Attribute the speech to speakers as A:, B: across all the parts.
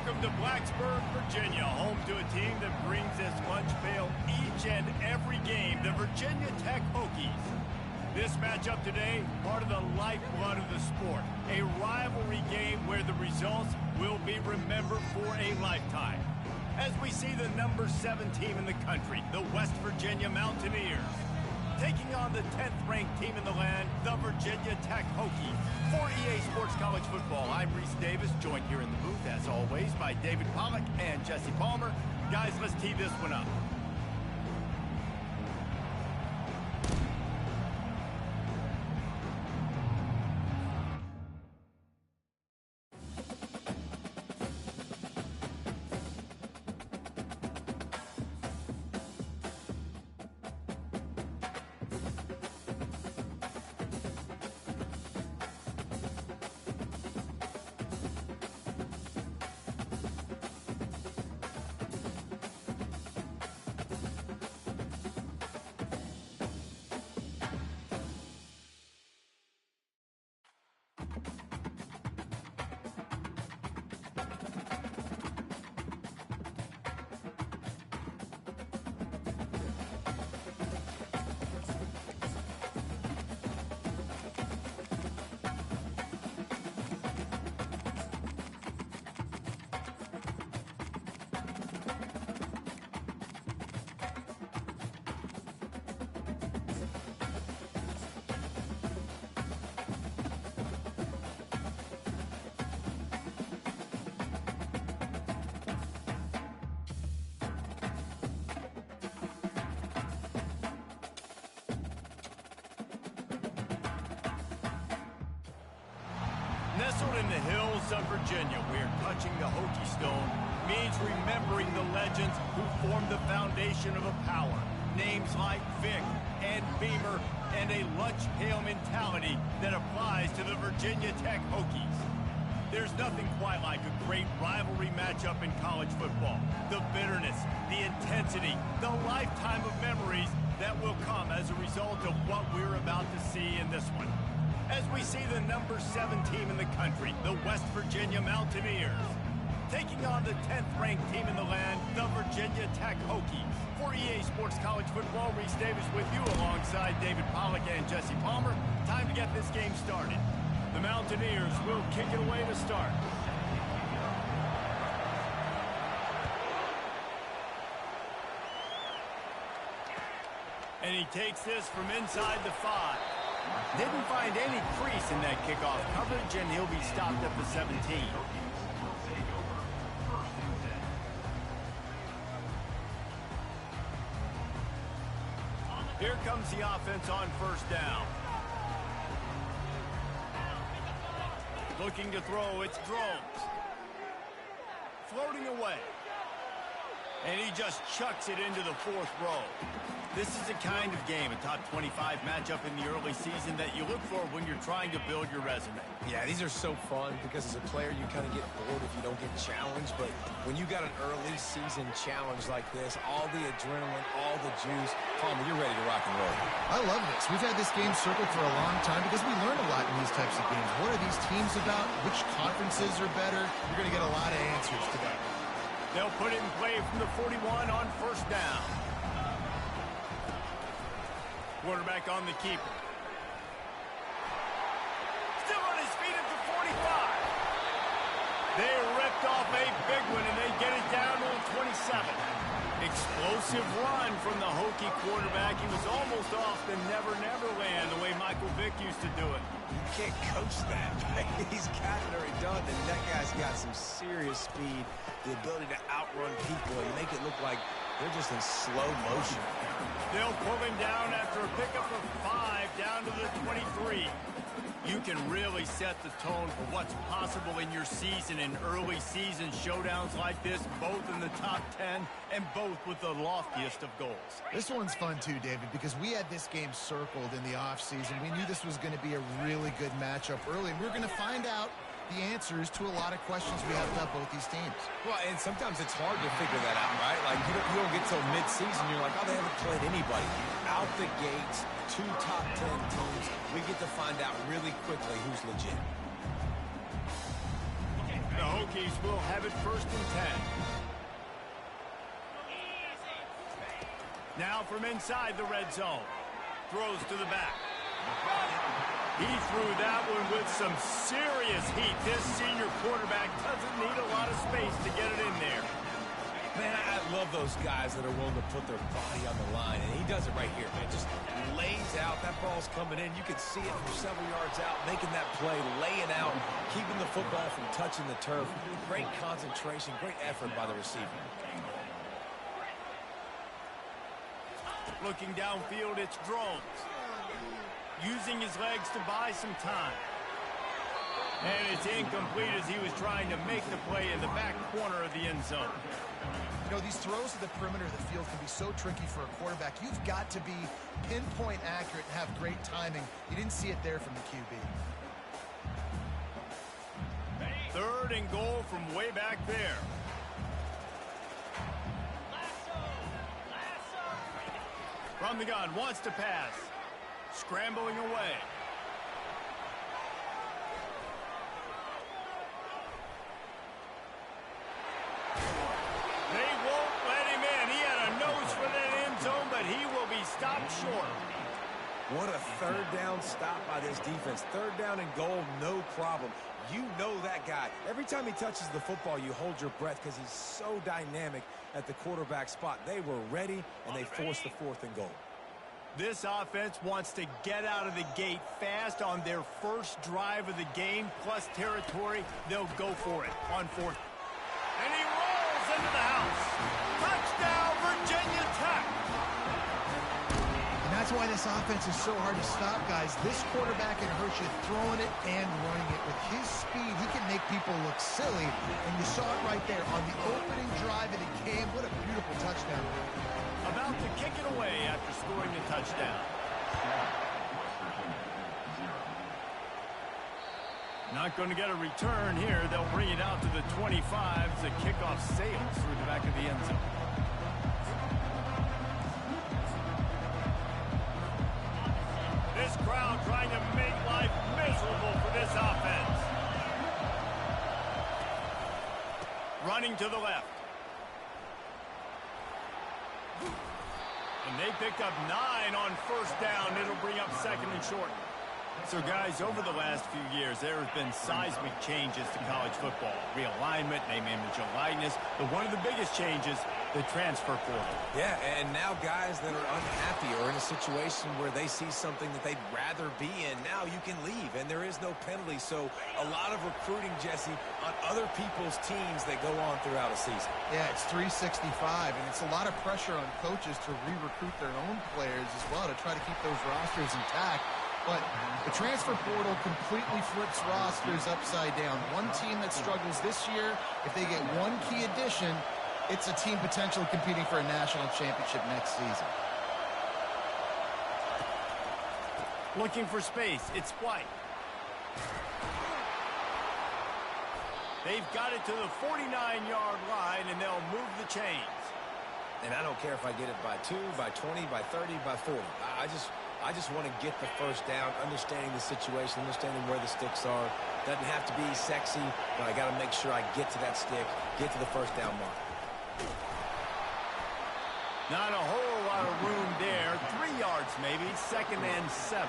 A: Welcome to Blacksburg, Virginia, home to a team that brings this lunch pail each and every game, the Virginia Tech Hokies. This matchup today, part of the lifeblood of the sport, a rivalry game where the results will be remembered for a lifetime. As we see the number 7 team in the country, the West Virginia Mountaineers, taking on the 10th-ranked team in the land, the Virginia Tech Hokies. For EA Sports College Football, I'm Reese Davis, joined here in the booth, as always, by David Pollack and Jesse Palmer. Guys, let's tee this one up. Nestled in the hills of Virginia, where touching the Hokie Stone means remembering the legends who formed the foundation of a power. Names like Vic and Beamer, and a lunch pail mentality that applies to the Virginia Tech Hokies. There's nothing quite like a great rivalry matchup in college football. The bitterness, the intensity, the lifetime of memories that will come as a result of what we're about to see in this one. As we see the number 7 team in the country, the West Virginia Mountaineers, taking on the 10th-ranked team in the land, the Virginia Tech Hokies. For EA Sports College Football, Reese Davis with you alongside David Pollack and Jesse Palmer. Time to get this game started. The Mountaineers will kick it away to start. And he takes this from inside the 5. Didn't find any crease in that kickoff coverage, and he'll be stopped at the 17. Here comes the offense on first down. Looking to throw, it's Drones. Floating away. And he just chucks it into the 4th row. This is the kind of game, a top 25 matchup in the early season, that you look for when you're trying to build your resume.
B: Yeah, these are so fun because as a player, you kind of get bored if you don't get challenged. But when you got an early season challenge like this, all the adrenaline, all the juice, Palmer, you're ready to rock and roll.
C: I love this. We've had this game circled for a long time because we learn a lot in these types of games. What are these teams about? Which conferences are better? You're going to get a lot of answers today.
A: They'll put it in play from the 41 on first down. Quarterback on the keeper. Still on his feet at the 45. They ripped off a big one, and they get it down to the 27. Explosive run from the Hokie quarterback. He was almost off the never-never land the way Michael Vick used to do it.
B: You can't coach that. He's got it already done, and that guy's got some serious speed, the ability to outrun people and make it look like they're just in slow motion.
A: They'll pull him down after a pickup of 5 down to the 23. You can really set the tone for what's possible in your season in early season showdowns like this, both in the top 10 and both with the loftiest of goals.
C: This one's fun too, David, because we had this game circled in the offseason. We knew this was going to be a really good matchup early, and we're going to find out the answers to a lot of questions we have about both these teams.
B: Well, and sometimes it's hard to figure that out, right? Like, you don't get till mid-season, you're like, oh, they haven't played anybody. Out the gates, 2 top 10 teams, we get to find out really quickly who's legit.
A: The Hokies will have it 1st and 10. Now from inside the red zone. Throws to the back. He threw that one with some serious heat. This senior quarterback doesn't need a lot of space to get it in there.
B: Man, I love those guys that are willing to put their body on the line, and he does it right here, man. Just lays out. That ball's coming in. You can see it from several yards out, making that play, laying out, keeping the football from touching the turf. Great concentration, great effort by the receiver.
A: Looking downfield, it's Drones. Using his legs to buy some time. And it's incomplete as he was trying to make the play in the back corner of the end zone.
C: You know, these throws to the perimeter of the field can be so tricky for a quarterback. You've got to be pinpoint accurate and have great timing. You didn't see it there from the QB.
A: 3rd and goal from way back there. From the gun, wants to pass. Scrambling away. They won't let him in. He had a nose for that end zone, but he will be stopped short.
B: What a 3rd down stop by this defense. 3rd down and goal, no problem. You know that guy. Every time he touches the football, you hold your breath because he's so dynamic at the quarterback spot. They were ready, and they forced the 4th and goal.
A: This offense wants to get out of the gate fast on their first drive of the game, plus territory. They'll go for it on 4th. And he rolls into the house. Touchdown, Virginia Tech.
C: And that's why this offense is so hard to stop, guys. This quarterback can hurt you throwing it and running it. With his speed, he can make people look silly. And you saw it right there on the opening drive of the game. What a beautiful touchdown.
A: About to kick it away after scoring the touchdown. Not going to get a return here. They'll bring it out to the 25 as the kickoff sails through the back of the end zone. This crowd trying to make life miserable for this offense. Running to the left. And they picked up 9 on 1st down. It'll bring up 2nd and short. So, guys, over the last few years, there have been seismic changes to college football. Realignment, name, image, and likeness. But one of the biggest changes, the transfer portal.
B: Yeah, and now guys that are unhappy or in a situation where they see something that they'd rather be in, now you can leave, and there is no penalty. So a lot of recruiting, Jesse, on other people's teams that go on throughout a season.
C: Yeah, it's 365, and it's a lot of pressure on coaches to re-recruit their own players as well to try to keep those rosters intact. But the transfer portal completely flips rosters upside down. One team that struggles this year, if they get one key addition, it's a team potentially competing for a national championship next season.
A: Looking for space. It's White. They've got it to the 49-yard line, and they'll move the chains.
B: And I don't care if I get it by 2, by 20, by 30, by 40. I just want to get the 1st down, understanding the situation, understanding where the sticks are. Doesn't have to be sexy, but I got to make sure I get to that stick, get to the 1st down mark.
A: Not a whole lot of room there. 3 yards maybe, 2nd and 7.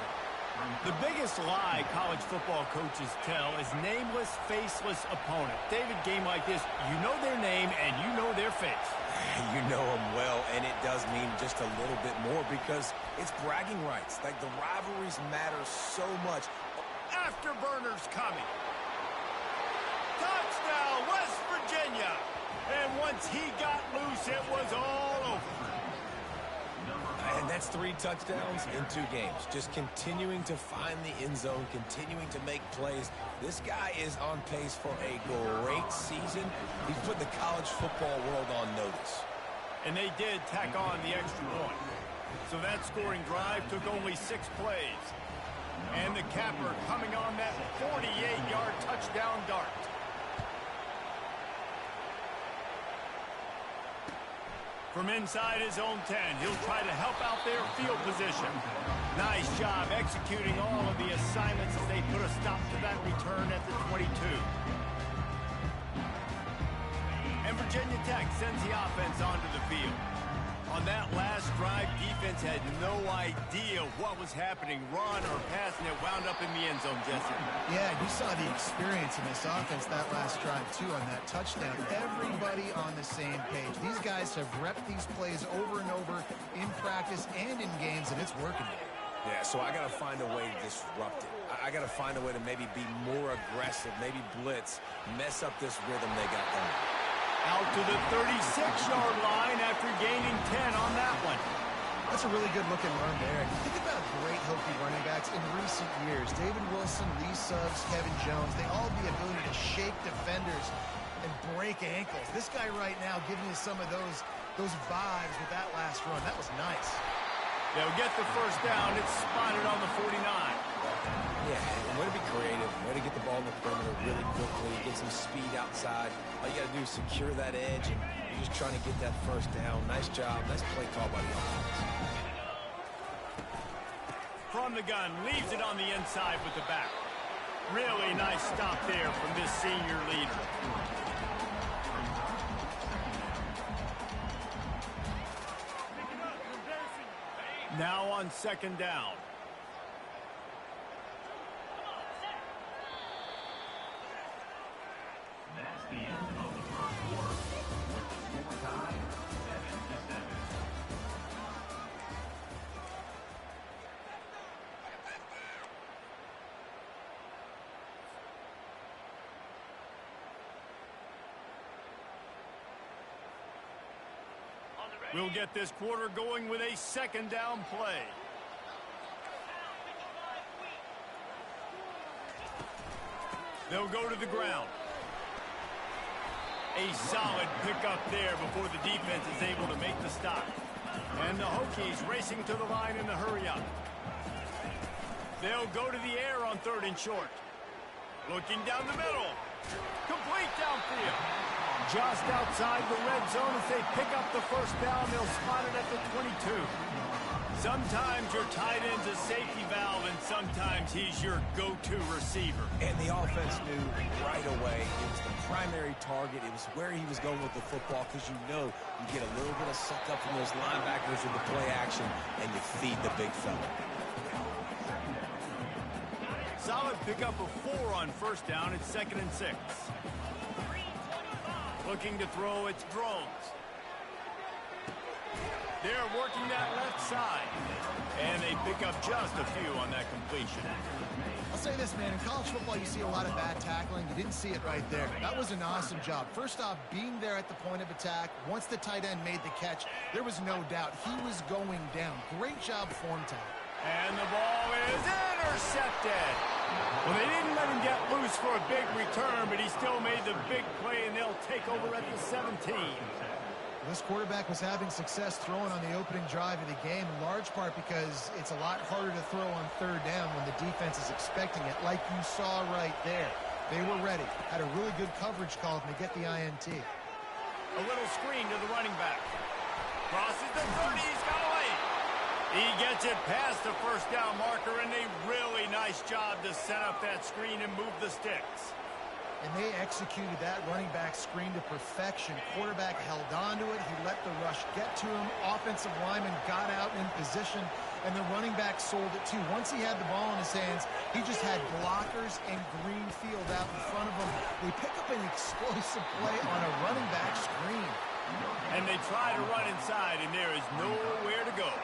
A: The biggest lie college football coaches tell is nameless, faceless opponent. David, game like this, you know their name and you know their face.
B: You know them well, and it does mean just a little bit more because it's bragging rights. Like, the rivalries matter so much.
A: Afterburners coming. Touchdown, West Virginia. And once he got loose, it was all over.
B: And that's 3 touchdowns in 2 games. Just continuing to find the end zone, continuing to make plays. This guy is on pace for a great season. He's put the college football world on notice.
A: And they did tack on the extra point. So that scoring drive took only 6 plays. And the capper coming on that 48-yard touchdown dart. From inside his own 10, he'll try to help out their field position. Nice job executing all of the assignments as they put a stop to that return at the 22. Virginia Tech sends the offense onto the field. On that last drive, defense had no idea what was happening. Run or pass, and it wound up in the end zone, Jesse.
C: Yeah, you saw the experience in this offense that last drive, too, on that touchdown. Everybody on the same page. These guys have repped these plays over and over in practice and in games, and it's working.
B: Yeah, so I got to find a way to disrupt it. I got to find a way to maybe be more aggressive, maybe blitz, mess up this rhythm they got going.
A: Out to the 36-yard line after gaining 10 on that one.
C: That's a really good-looking run there. Think about great Hokie running backs in recent years. David Wilson, Lee Suggs, Kevin Jones, they all have the ability to shake defenders and break ankles. This guy right now giving you some of those vibes with that last run. That was nice.
A: They'll get the first down. It's spotted on the 49.
B: Yeah, and way to be creative, way to get the ball in the perimeter really quickly, get some speed outside. All you got to do is secure that edge, and you're just trying to get that first down. Nice job. Nice play call by the offense.
A: From the gun, leaves it on the inside with the back. Really nice stop there from this senior leader. Now on second down.
D: That's the end of the first quarter. Score tie 7-7.
A: We'll get this quarter going with a second down play. They'll go to the ground. A solid pickup there before the defense is able to make the stop. And the Hokies racing to the line in the hurry-up. They'll go to the air on 3rd and short. Looking down the middle. Complete downfield. Just outside the red zone as they pick up the first down. They'll spot it at the 22. Sometimes your tight end's a safety valve, and sometimes he's your go-to receiver.
B: And the offense knew right away it was the primary target. It was where he was going with the football, because you know you get a little bit of suck up from those linebackers with the play action, and you feed the big fella.
A: Solid pickup of 4 on first down. It's 2nd and 6. Looking to throw, it's Drones. They're working that left side. And they pick up just a few on that completion.
C: I'll say this, man. In college football, you see a lot of bad tackling. You didn't see it right there. That was an awesome job. First off, being there at the point of attack. Once the tight end made the catch, there was no doubt he was going down. Great job form time.
A: And the ball is intercepted. Well, they didn't let him get loose for a big return, but he still made the big play, and they'll take over at the 17.
C: This quarterback was having success throwing on the opening drive of the game, in large part because it's a lot harder to throw on 3rd down when the defense is expecting it, like you saw right there. They were ready. Had a really good coverage call to get the INT.
A: A little screen to the running back. Crosses the 30. He's got away. He gets it past the first down marker, and a really nice job to set up that screen and move the sticks.
C: And they executed that running back screen to perfection. Quarterback held on to it. He let the rush get to him. Offensive lineman got out in position, and the running back sold it too. Once he had the ball in his hands, he just had blockers and green field out in front of him. They pick up an explosive play on a running back screen.
A: And they try to run inside, and there is nowhere to go.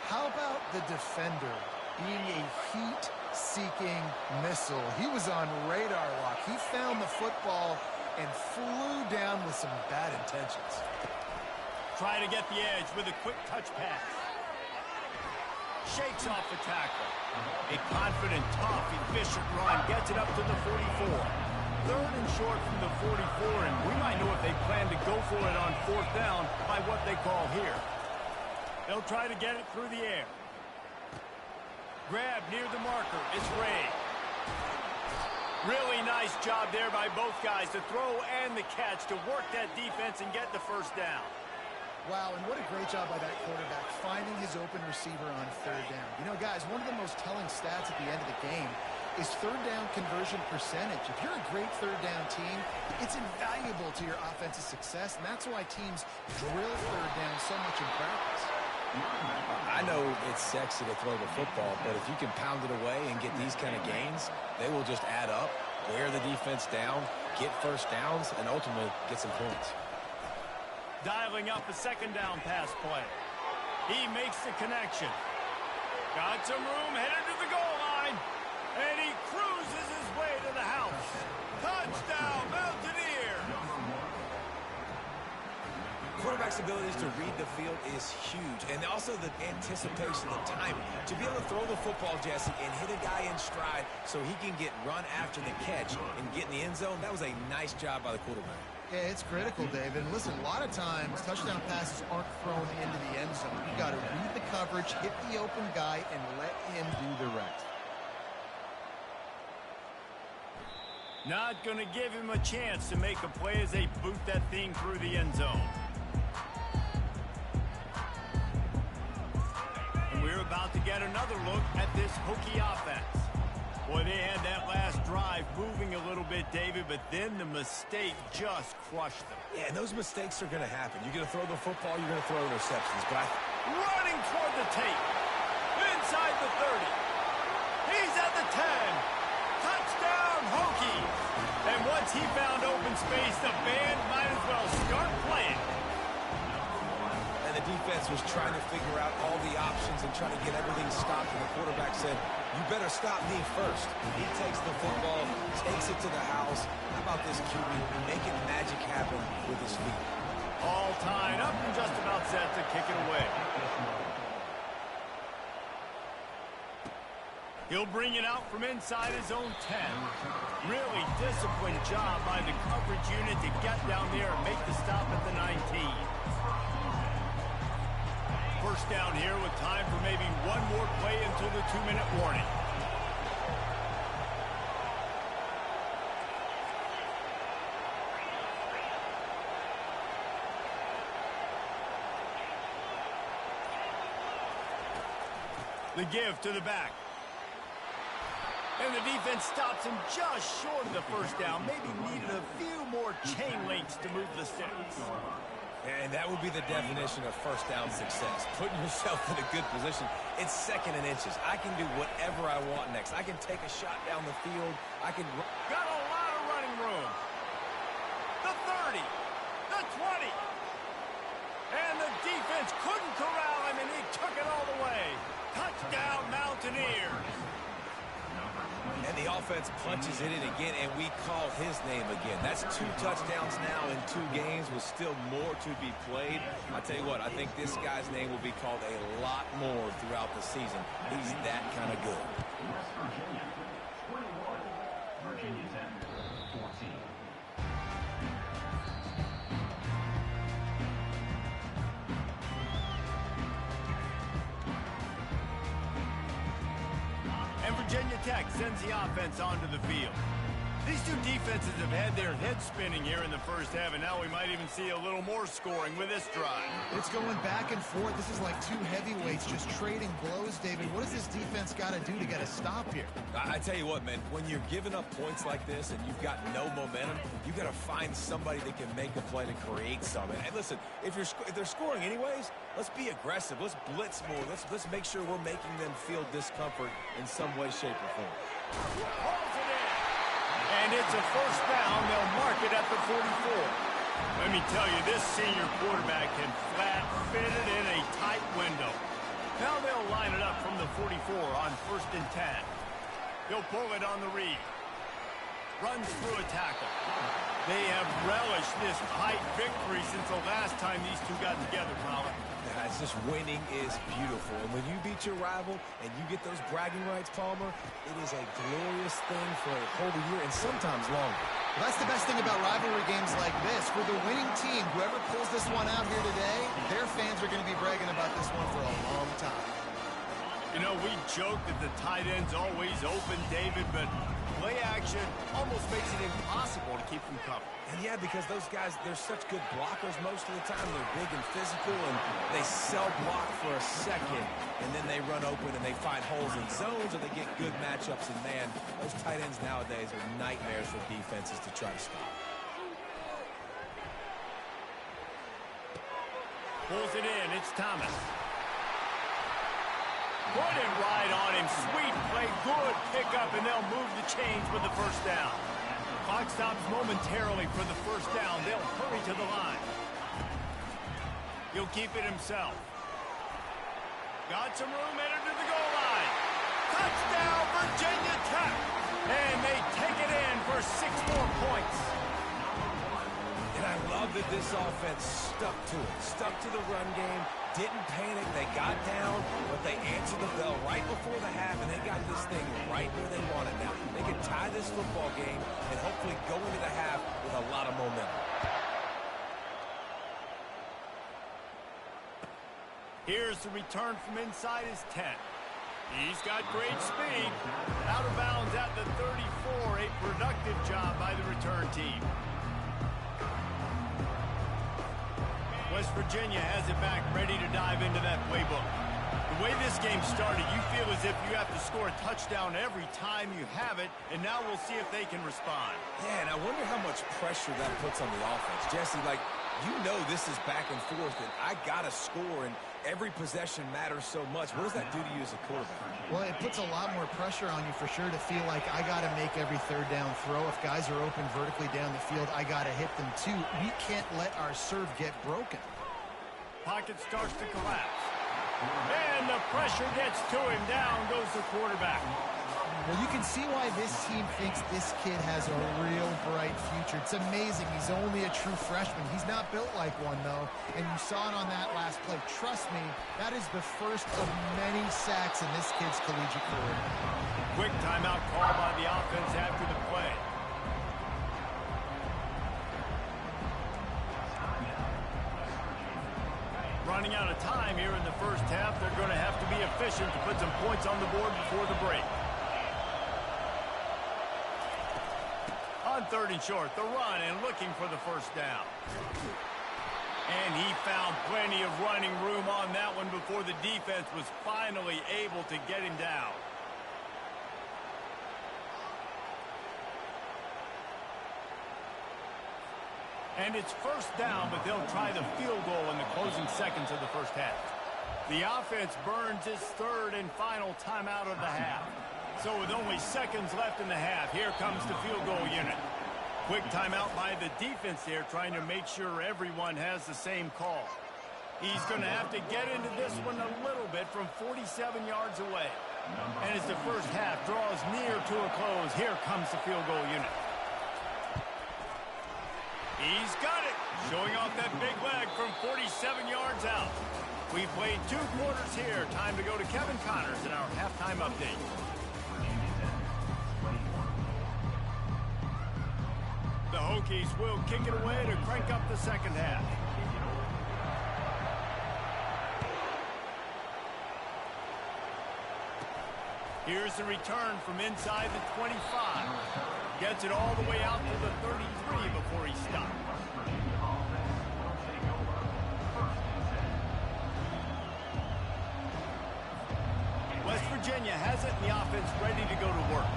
C: How about the defender being a heat-seeking missile? He was on radar lock. He found the football and flew down with some bad intentions.
A: Try to get the edge with a quick touch pass. Shakes off the tackle. A confident, tough, efficient run gets it up to the 44. 3rd and short from the 44, and we might know if they plan to go for it on 4th down by what they call here. They'll try to get it through the air. Grab near the marker. It's Ray. Really nice job there by both guys to throw and the catch to work that defense and get the first down.
C: Wow, and what a great job by that quarterback finding his open receiver on 3rd down. You know, guys, one of the most telling stats at the end of the game is third down conversion percentage. If you're a great third down team, it's invaluable to your offensive success, and that's why teams drill third down so much in practice.
B: I know it's sexy to throw the football, but if you can pound it away and get these kind of gains, they will just add up, wear the defense down, get first downs, and ultimately get some points.
A: Dialing up a second down pass play. He makes the connection. Got some room, headed to the goal line. And he cruises his way to the house. Touchdown, Mountaineer!
B: Quarterback's abilities to read the field is huge. And also the anticipation, the timing. To be able to throw the football, Jesse, and hit a guy in stride so he can get run after the catch and get in the end zone, that was a nice job by the quarterback.
C: Yeah, it's critical, David. And listen, a lot of times, touchdown passes aren't thrown into the end zone. You got to read the coverage, hit the open guy, and let him do the rest.
A: Not going to give him a chance to make a play as they boot that thing through the end zone. And we're about to get another look at this Hokie offense. Boy, they had that last drive moving a little bit, David, but then the mistake just crushed them.
B: Yeah, and those mistakes are going to happen. You're going to throw the football, you're going to throw interceptions. But
A: running toward the tape. Inside the 30. He's at the 10. Touchdown, Hokies. And once he found open space, the band might as well start playing.
B: And the defense was trying to figure out all the options and trying to get everything stopped. And the quarterback said, you better stop me first. He takes the football, takes it to the house. How about this QB making magic happen with his feet?
A: All tied up and just about set to kick it away. He'll bring it out from inside his own 10. Really disciplined job by the coverage unit to get down there and make the stop at the 19. First down here with time for maybe one more play until the 2-minute warning. The give to the back. And the defense stops him just short of the first down. Maybe needed a few more chain links to move the sticks.
B: And that would be the definition of first down success. Putting yourself in a good position. It's second and inches. I can do whatever I want next. I can take a shot down the field. I can...
A: Got a lot of running room. The 30. The 20. And the defense couldn't corral him, and he took it all the way. Touchdown, Mountaineers.
B: And the offense punches it in again, and we call his name again. That's 2 touchdowns now in 2 games with still more to be played. I'll tell you what, I think this guy's name will be called a lot more throughout the season. He's that kind of good.
D: West Virginia, 21. Virginia Tech, 14.
A: Virginia Tech sends the offense onto the field. These two defenses have had their heads spinning here in the first half, and now we might even see a little more scoring with this drive.
C: It's going back and forth. This is like 2 heavyweights just trading blows, David. What does this defense got to do to get a stop here?
B: I tell you what, man, when you're giving up points like this and you've got no momentum, you've got to find somebody that can make a play to create something. And listen, if they're scoring anyways, let's be aggressive. Let's blitz more. Let's make sure we're making them feel discomfort in some way, shape, or form.
A: Holds it in. And it's a first down. They'll mark it at the 44. Let me tell you, this senior quarterback can flat fit it in a tight window. Now they'll line it up from the 44 on 1st and 10. He'll pull it on the read. Runs through a tackle. They have relished this tight victory since the last time these two got together, Colin.
B: It's just winning is beautiful. And when you beat your rival and you get those bragging rights, Palmer, it is a glorious thing for a whole year and sometimes longer.
C: Well, that's the best thing about rivalry games like this. For the winning team, whoever pulls this one out here today, their fans are going to be bragging about this one for a long time.
A: You know, we joke that the tight end's always open, David, but play action almost makes it impossible to keep them covered.
B: And yeah, because those guys, they're such good blockers most of the time. They're big and physical, and they cell block for a second, and then they run open and they find holes in zones, or they get good matchups. And man, those tight ends nowadays are nightmares for defenses to try to stop.
A: Pulls it in. It's Thomas. Put it right on him. Sweet play. Good pickup, and they'll move the chains with the first down. Clock stops momentarily for the first down. They'll hurry to the line. He'll keep it himself. Got some room, entered to the goal line. Touchdown, Virginia Tech. And they take it in for 6 more points.
B: And I love that this offense stuck to it. Stuck to the run game. Didn't panic. They got down, but they answered the bell right before the half, and they got this thing right where they want it now. They can tie this football game and hopefully go into the half with a lot of momentum.
A: Here's the return from inside his 10. He's got great speed. Out of bounds at the 34. A productive job by the return team. West Virginia has it back, ready to dive into that playbook. The way this game started, you feel as if you have to score a touchdown every time you have it, and now we'll see if they can respond.
B: Yeah, and I wonder how much pressure that puts on the offense. Jesse, like, you know this is back and forth, and I got to score, and every possession matters so much. What does that do to you as a quarterback?
C: Well, it puts a lot more pressure on you for sure to feel like I got to make every third down throw. If guys are open vertically down the field, I got to hit them too. We can't let our serve get broken.
A: Pocket starts to collapse. And the pressure gets to him. Down goes the quarterback.
C: Well, you can see why this team thinks this kid has a real bright future. It's amazing. He's only a true freshman. He's not built like one, though, and you saw it on that last play. Trust me, that is the first of many sacks in this kid's collegiate career.
A: Quick timeout call by the offense after the play. Running out of time here in the first half. They're going to have to be efficient to put some points on the board before the break. On 3rd and short, the run and looking for the first down. And he found plenty of running room on that one before the defense was finally able to get him down. And it's first down, but they'll try the field goal in the closing seconds of the first half. The offense burns its 3rd and final timeout of the half. So with only seconds left in the half, here comes the field goal unit. Quick timeout by the defense there, trying to make sure everyone has the same call. He's going to have to get into this one a little bit from 47 yards away. And as the first half draws near to a close, here comes the field goal unit. He's got it, showing off that big leg from 47 yards out. We've played 2 quarters here. Time to go to Kevin Connors in our halftime update. The Hokies will kick it away to crank up the second half. Here's the return from inside the 25. Gets it all the way out to the 33 before he stopped. West Virginia has it in the offense ready to go to work.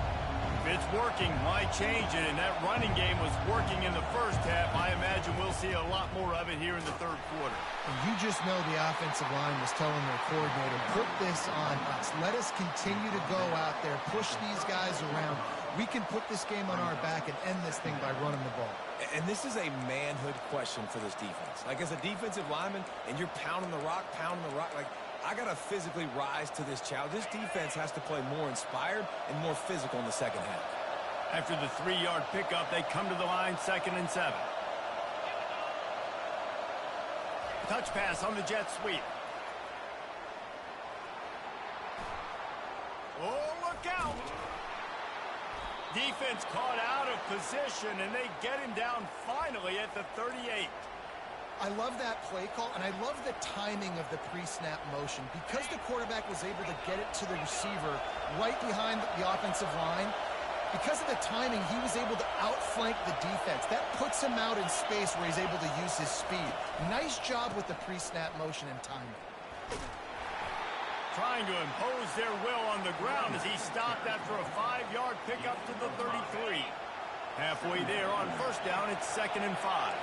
A: If it's working, why change it? And that running game was working in the first half. I imagine we'll see a lot more of it here in the 3rd quarter.
C: And you just know the offensive line was telling their coordinator, put this on us. Let us continue to go out there, push these guys around. We can put this game on our back and end this thing by running the ball.
B: And this is a manhood question for this defense. Like, as a defensive lineman, and you're pounding the rock, like, I got to physically rise to this challenge. This defense has to play more inspired and more physical in the second half.
A: After the 3-yard pickup, they come to the line, 2nd and 7. Touch pass on the jet sweep. Oh, look out! Defense caught out of position, and they get him down finally at the 38.
C: I love that play call, and I love the timing of the pre-snap motion. Because the quarterback was able to get it to the receiver right behind the offensive line, because of the timing, he was able to outflank the defense. That puts him out in space where he's able to use his speed. Nice job with the pre-snap motion and timing.
A: trying to impose their will on the ground as he stopped after a 5-yard pickup to the 33. Halfway there on first down, it's 2nd and 5.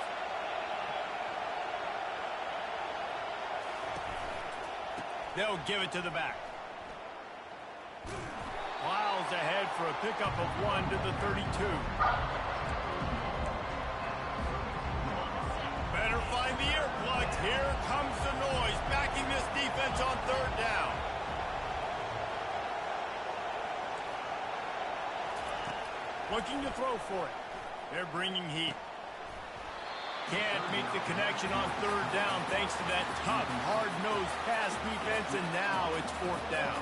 A: They'll give it to the back. Miles ahead for a pickup of 1 to the 32. Better find the earplugs. Here comes the noise, backing this defense on 3rd down. Looking to throw for it. They're bringing heat. Can't make the connection on 3rd down thanks to that tough, hard-nosed pass defense, and now it's 4th down.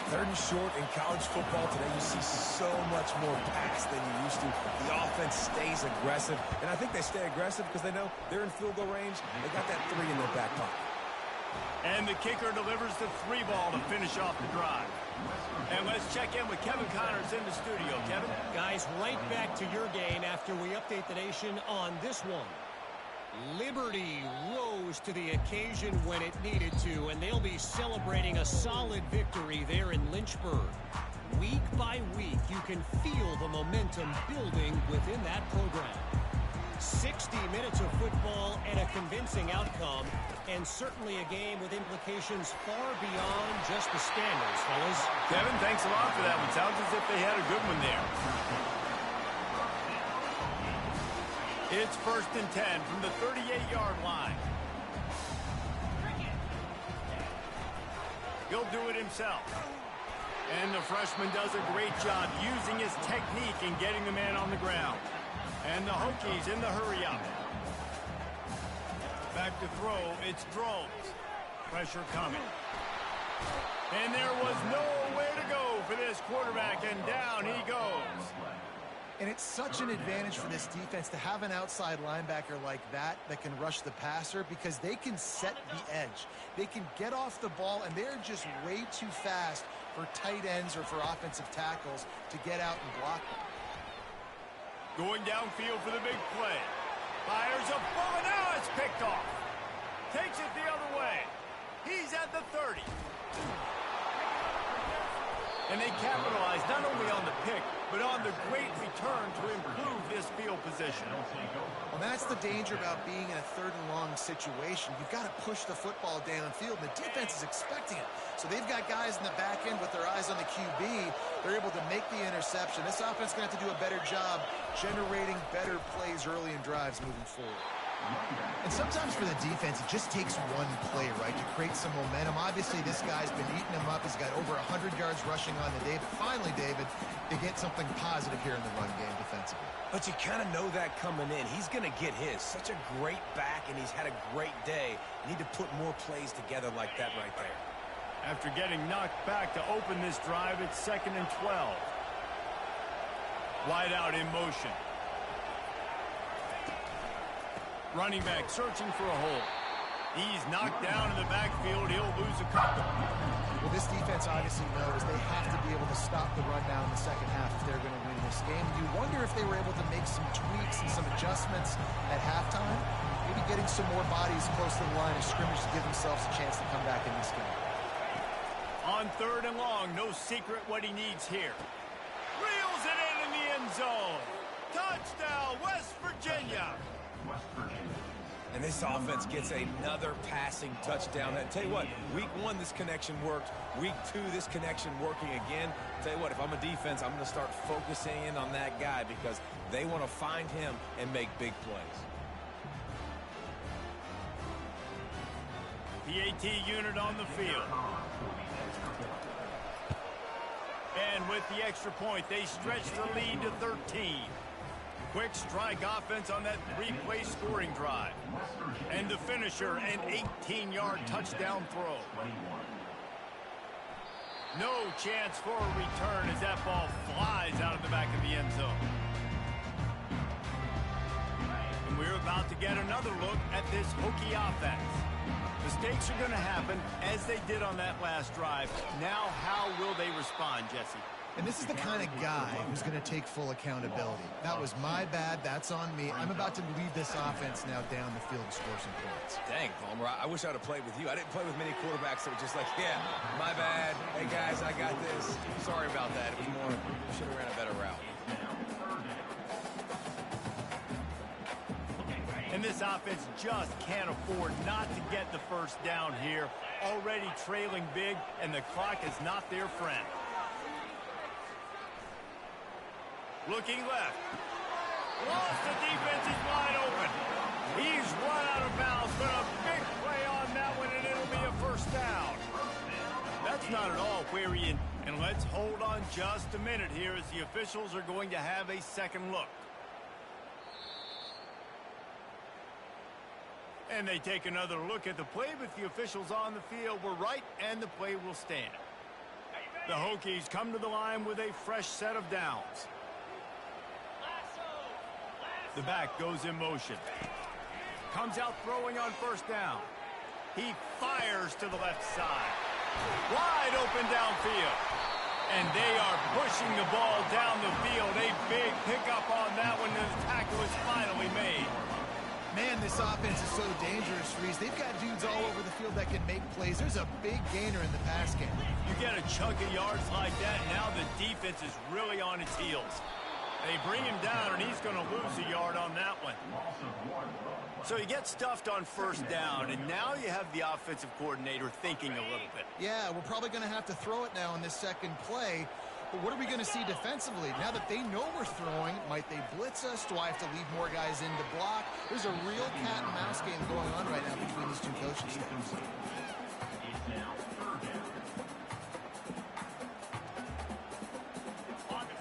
B: 3rd and short in college football today, you see so much more pass than you used to. The offense stays aggressive, and I think they stay aggressive because they know they're in field goal range. They got that 3 in their back pocket.
A: And the kicker delivers the 3 ball to finish off the drive. And let's check in with Kevin Connors in the studio. Kevin?
E: Guys, right back to your game after we update the nation on this one. Liberty rose to the occasion when it needed to, and they'll be celebrating a solid victory there in Lynchburg. Week by week, you can feel the momentum building within that program. 60 minutes of football and a convincing outcome, and certainly a game with implications far beyond just the standards, fellas.
A: Kevin, thanks a lot for that one. Sounds as if they had a good one there. It's 1st and 10 from the 38-yard line. He'll do it himself. And the freshman does a great job using his technique and getting the man on the ground. And the Hokies in the hurry-up. Back to throw, it's Drones. Pressure coming. And there was nowhere to go for this quarterback, and down he goes.
C: And it's such an advantage for this defense to have an outside linebacker like that can rush the passer because they can set the edge. They can get off the ball, and they're just way too fast for tight ends or for offensive tackles to get out and block them.
A: Going downfield for the big play. Fires a ball, and now it's picked off. Takes it the other way. He's at the 30. And they capitalize not only on the pick, but on the great return to improve this field position.
C: Well, that's the danger about being in a 3rd and long situation. You've got to push the football downfield, and the defense is expecting it. So they've got guys in the back end with their eyes on the QB. They're able to make the interception. This offense is going to have to do a better job generating better plays early in drives moving forward. And sometimes for the defense, it just takes one play, right, to create some momentum. Obviously, this guy's been eating him up. He's got over 100 yards rushing on the day. But finally, David, they get something positive here in the run game defensively.
B: But you kind of know that coming in. He's going to get his. Such a great back, and he's had a great day. You need to put more plays together like that right there.
A: After getting knocked back to open this drive, it's 2nd and 12. Wide out in motion. Running back searching for a hole. He's knocked down in the backfield. He'll lose a couple.
C: Well, this defense obviously knows they have to be able to stop the run now in the second half if they're going to win this game. You wonder if they were able to make some tweaks and some adjustments at halftime. Maybe getting some more bodies close to the line of scrimmage to give themselves a chance to come back in this game.
A: On 3rd and long, no secret what he needs here. Reels it in the end zone. Touchdown, West Virginia.
B: And this offense gets another passing touchdown. I tell you what, week 1, this connection worked. Week 2, this connection working again. Tell you what, if I'm a defense, I'm going to start focusing in on that guy because they want to find him and make big plays.
A: PAT unit on the field. And with the extra point, they stretch the lead to 13. Quick strike offense on that 3-play scoring drive. And the finisher, an 18-yard touchdown throw. No chance for a return as that ball flies out of the back of the end zone. And we're about to get another look at this Hokie offense. Mistakes are going to happen as they did on that last drive. Now, how will they respond, Jesse?
C: And this is the kind of guy who's going to take full accountability. That was my bad. That's on me. I'm about to lead this offense now down the field and score some points.
B: Dang, Palmer, I wish I would have played with you. I didn't play with many quarterbacks that were just like, yeah, my bad. Hey, guys, I got this. Sorry about that. It was more, should have ran a better route.
A: And this offense just can't afford not to get the first down here. Already trailing big, and the clock is not their friend. Looking left. Lost the defense is wide open. He's run out of bounds, but a big play on that one, and it'll be a first down. That's not at all wearying. And let's hold on just a minute here as the officials are going to have a second look. And they take another look at the play, but the officials on the field were right, and the play will stand. The Hokies come to the line with a fresh set of downs. The back goes in motion. Comes out throwing on first down. He fires to the left side. Wide open downfield. And they are pushing the ball down the field. A big pickup on that one, and the tackle is finally made.
C: Man, this offense is so dangerous, Reese. They've got dudes all over the field that can make plays. There's a big gainer in the pass game.
A: You get a chunk of yards like that, now the defense is really on its heels. They bring him down, and he's going to lose a yard on that one. So you get stuffed on first down, and now you have the offensive coordinator thinking a little bit.
C: Yeah, we're probably going to have to throw it now in this second play. But what are we going to see defensively? Now that they know we're throwing, might they blitz us? Do I have to leave more guys in to block? There's a real cat and mouse game going on right now between these two coaching staffs.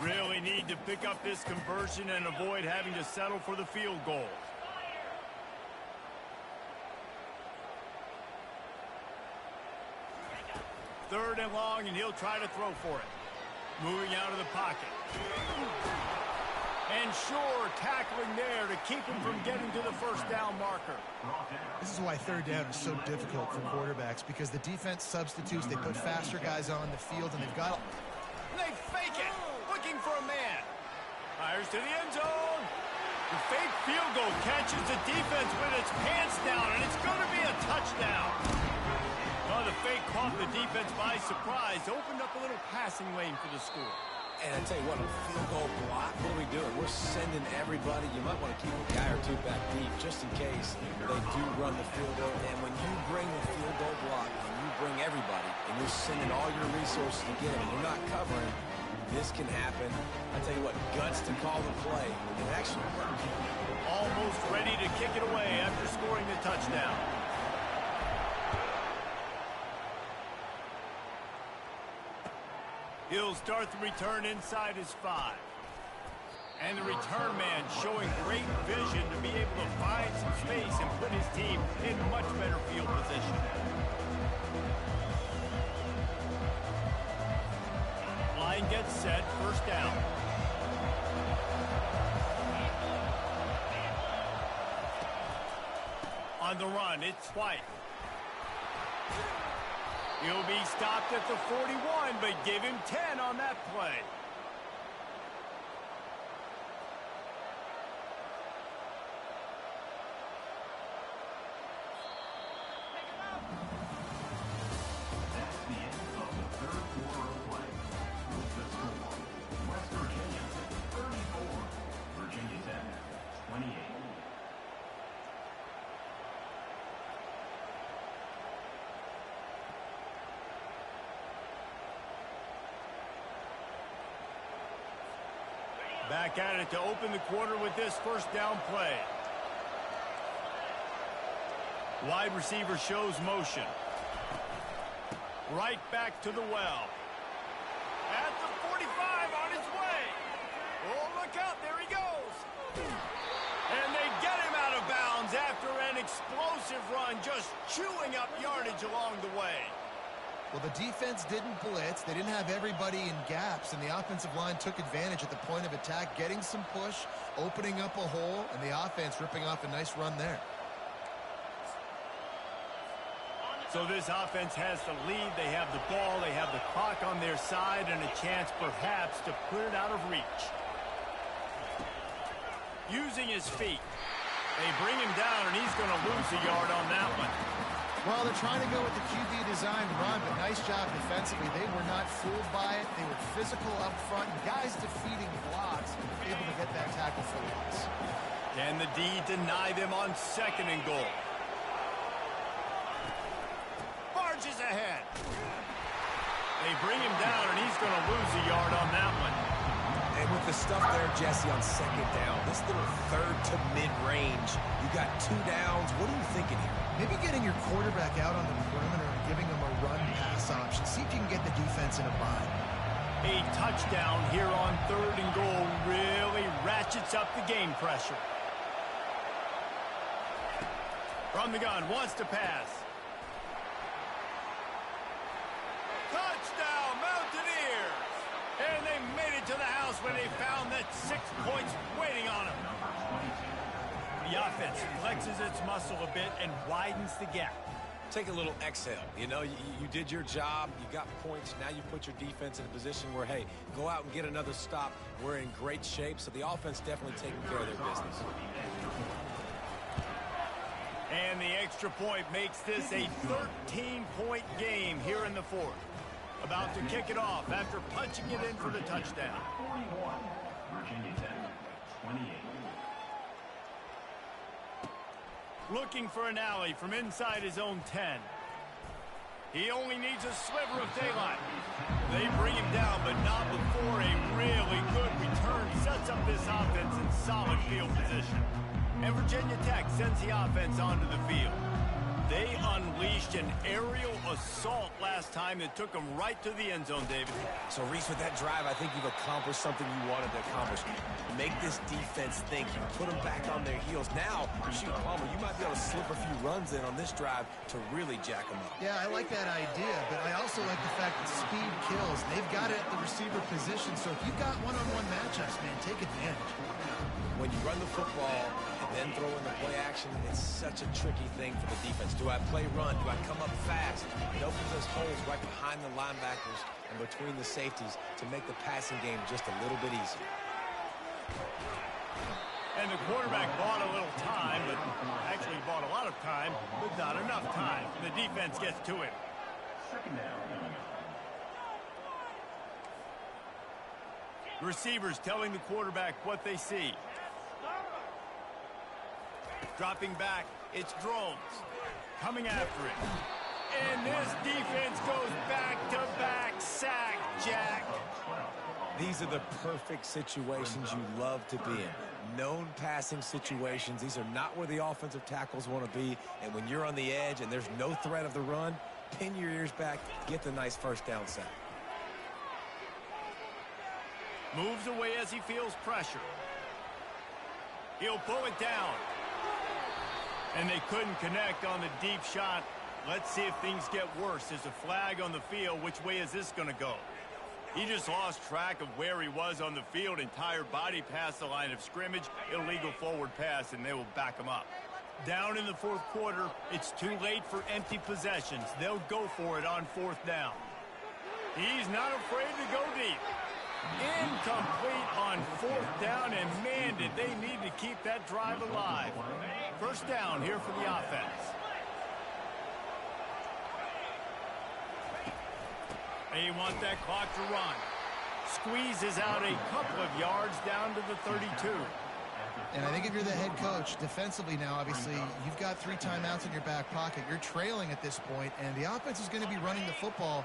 A: Really need to pick up this conversion and avoid having to settle for the field goal. Third and long, and he'll try to throw for it. Moving out of the pocket. And sure, tackling there to keep him from getting to the first down marker.
C: This is why third down is so difficult for quarterbacks, because the defense substitutes, they put faster guys on the field, and they've got...
A: They fake it, looking for a man. Fires to the end zone. The fake field goal catches the defense with its pants down, and it's going to be a touchdown. Well, the fake caught the defense by surprise, opened up a little passing lane for the score.
B: And I tell you what, a field goal block, what are we doing? We're sending everybody. You might want to keep a guy or two back deep just in case they do run the field goal. And when you bring the field goal block and you bring everybody and you're sending all your resources to get them and you're not covering, this can happen. I tell you what, guts to call the play. It actually worked.
A: Almost ready to kick it away after scoring the touchdown. He'll start the return inside his 5. And the return man showing great vision to be able to find some space and put his team in much better field position. Line gets set, first down. On the run, it's White. He'll be stopped at the 41, but give him 10 on that play.
D: That's the end of the third quarter of play. With the score, West Virginia 34, Virginia Tech 28.
A: Back at it to open the quarter with this first down play. Wide receiver shows motion. Right back to the well. At the 45 on his way. Oh, look out, there he goes. And they get him out of bounds after an explosive run, just chewing up yardage along the way.
C: Well, the defense didn't blitz. They didn't have everybody in gaps, and the offensive line took advantage at the point of attack, getting some push, opening up a hole, and the offense ripping off a nice run there.
A: So this offense has the lead. They have the ball. They have the clock on their side and a chance perhaps to put it out of reach. Using his feet. They bring him down, and he's going to lose a yard on that one.
C: Well, they're trying to go with the QB design run, but nice job defensively. They were not fooled by it. They were physical up front. Guys defeating blocks, able to get that tackle for loss.
A: Can the D deny them on 2nd and goal? Barges ahead. They bring him down, and he's going to lose a yard on that one.
B: And with the stuff there, Jesse, on 2nd down, this little 3rd to mid-range, you got 2 downs. What are you thinking here?
C: Maybe getting your quarterback out on the perimeter and giving him a run-pass option. See if you can get the defense in a bind.
A: A touchdown here on 3rd and goal really ratchets up the game pressure. From the gun, wants to pass. Touchdown, Mountaineers! And they made it to the house when they found that 6 points waiting on them. The offense flexes its muscle a bit and widens the gap.
B: Take a little exhale. You know, you did your job. You got points. Now you put your defense in a position where, hey, go out and get another stop. We're in great shape, so the offense definitely taking care of their business.
A: And the extra point makes this a 13-point game here in the 4th. About to kick it off after punching it in for the touchdown.
D: 41, Virginia Tech, 28.
A: Looking for an alley from inside his own 10. He only needs a sliver of daylight. They bring him down, but not before a really good return sets up this offense in solid field position. And Virginia Tech sends the offense onto the field. They unleashed an aerial assault last time that took them right to the end zone, David.
B: So, Reese, with that drive, I think you've accomplished something you wanted to accomplish. Make this defense think. You put them back on their heels. Now, shoot, Palmer, you might be able to slip a few runs in on this drive to really jack them up.
C: Yeah, I like that idea, but I also like the fact that speed kills. They've got it at the receiver position, so if you've got one-on-one matchups, man, take advantage.
B: When you run the football and then throw in the play action, it's such a tricky thing for the defense. Do I play run? Do I come up fast? It opens those holes right behind the linebackers and between the safeties to make the passing game just a little bit easier.
A: And the quarterback bought a little time, but actually bought a lot of time, but not enough time. The defense gets to it.
D: 2nd down.
A: Receivers telling the quarterback what they see. Dropping back, it's Drones. Coming after it. And this defense goes back-to-back sack, Jack.
B: These are the perfect situations you love to be in. Known passing situations. These are not where the offensive tackles want to be. And when you're on the edge and there's no threat of the run, pin your ears back, get the nice 1st down sack.
A: Moves away as he feels pressure. He'll pull it down. And they couldn't connect on the deep shot. Let's see if things get worse. There's a flag on the field. Which way is this going to go? He just lost track of where he was on the field. Entire body past the line of scrimmage. Illegal forward pass, and they will back him up. Down in the 4th quarter, it's too late for empty possessions. They'll go for it on 4th down. He's not afraid to go deep. Incomplete on 4th down, and man, did they need to keep that drive alive. 1st down here for the offense. They want that clock to run. Squeezes out a couple of yards down to the 32.
C: And I think if you're the head coach, defensively now, obviously, you've got 3 timeouts in your back pocket. You're trailing at this point, and the offense is going to be running the football,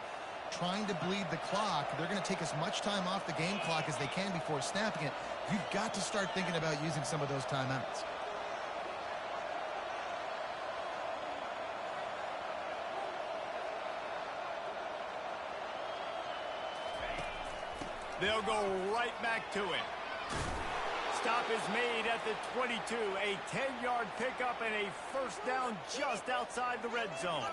C: trying to bleed the clock. They're going to take as much time off the game clock as they can before snapping it. You've got to start thinking about using some of those timeouts.
A: They'll go right back to it. Stop is made at the 22. A 10-yard pickup and a 1st down just outside the red zone.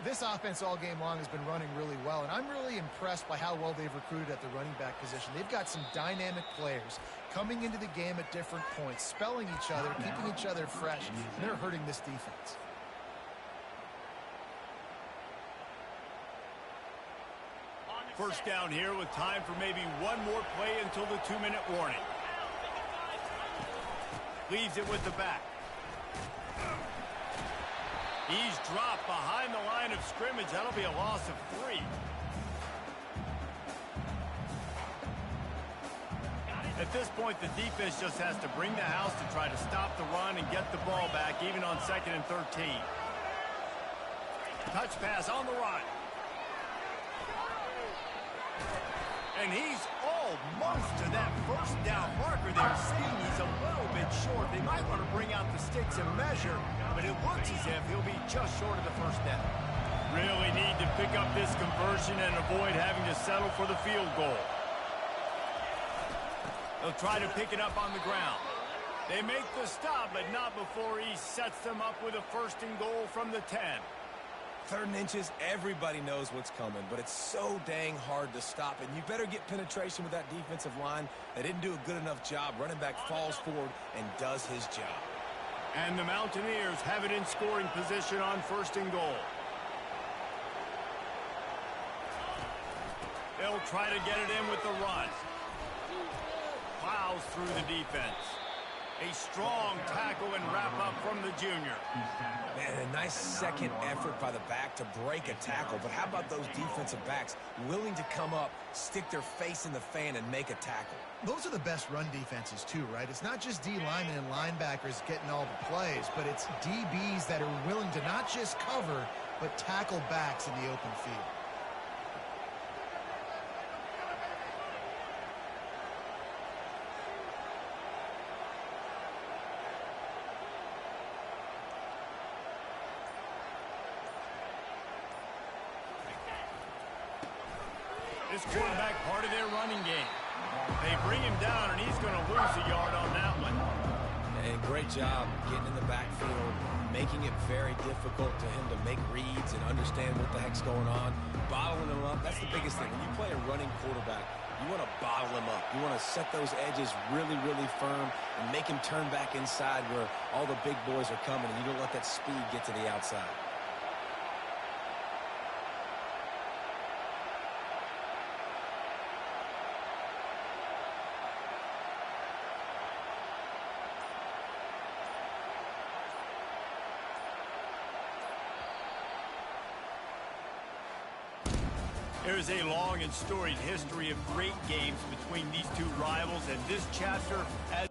C: This offense all game long has been running really well, and I'm really impressed by how well they've recruited at the running back position. They've got some dynamic players coming into the game at different points, spelling each other, keeping each other fresh, and they're hurting this defense.
A: First down here with time for maybe one more play until the 2-minute warning. Leaves it with the back. He's dropped behind the line of scrimmage. That'll be a loss of 3. At this point, the defense just has to bring the house to try to stop the run and get the ball back, even on 2nd and 13. Touch pass on the run. And he's almost to that first down marker there, saying he's a little bit short. They might want to bring out the sticks and measure, but it looks as if he'll be just short of the first down. Really need to pick up this conversion and avoid having to settle for the field goal. They'll try to pick it up on the ground. They make the stop, but not before he sets them up with a 1st and goal from the 10.
B: 3rd and inches, everybody knows what's coming, but it's so dang hard to stop, and you better get penetration with that defensive line. They didn't do a good enough job. Running back falls forward and does his job.
A: And the Mountaineers have it in scoring position on 1st and goal. They'll try to get it in with the run. Plows through the defense. A strong tackle and wrap-up from the junior.
B: Man, a nice second effort by the back to break a tackle. But how about those defensive backs willing to come up, stick their face in the fan, and make a tackle?
C: Those are the best run defenses, too, right? It's not just D linemen and linebackers getting all the plays, but it's DBs that are willing to not just cover, but tackle backs in the open field.
A: This quarterback part of their running game. They bring him down, and he's going to lose a yard on that one.
B: And great job getting in the backfield, making it very difficult to him to make reads and understand what the heck's going on. Bottling him up, that's the biggest thing. When you play a running quarterback, you want to bottle him up. You want to set those edges really, really firm and make him turn back inside where all the big boys are coming, and you don't let that speed get to the outside.
A: There's a long and storied history of great games between these two rivals, and this chapter has